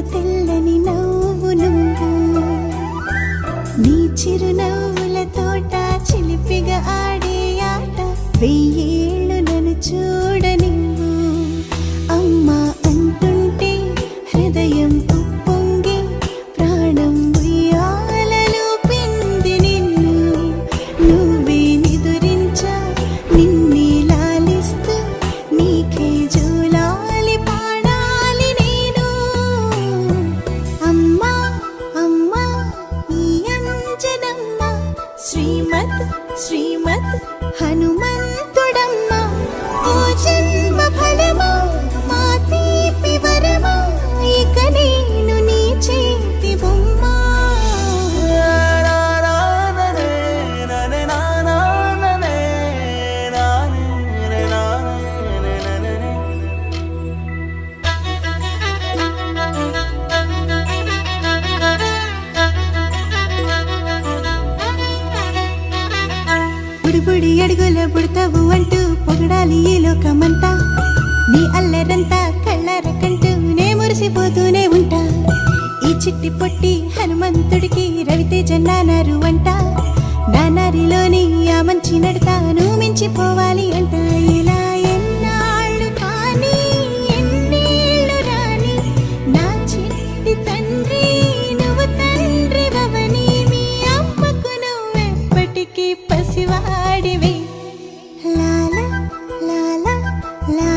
తెల్లని నవ్వు నువ్వు నీ చిరునవ్వుల తోట చిలిపిగా ఆడే ఆట వెయ్యేళ్ళు నన్ను చూడనివ్వు అమ్మా అంటుంటే హృదయం ఉప్పొంగి ప్రాణం ఉయ్యాలలో పింది నిన్ను నువ్వే నిదురించా నిన్నే లాలిస్తూ నీకే జోలాలి పాడాలి నేను అమ్మా అమ్మా ఈ అంజనమ్మ శ్రీమత్ శ్రీమత్ హనుమంతుడమ్మ ఓ జన్మ ఫలమా మా తీపి వరమా ఇక నేను నీ చేతి బొమ్మ బుడిబుడి అడుగుల పుడతావు అంటూ పొగడాలి ఈ లోకమంతా నీ అల్లరంతా కళ్ళారకంటూ నే మురిసిపోతూనే ఉంటా ఈ చిట్టి పొట్టి హనుమంతుడికి రవితేజ నానారు అంట నానారిలోని ఆ మంచి నడతాను మించిపోవాలి అంట ఇలా ఎన్నాళ్ళు కానీ ఎన్నేళ్ళు రాని నా చిట్టి తండ్రి నువ్వు తండ్రి వవని మీ అమ్మకు నువ్వెప్పటికీ పసివాడివి లాలా లాలా లా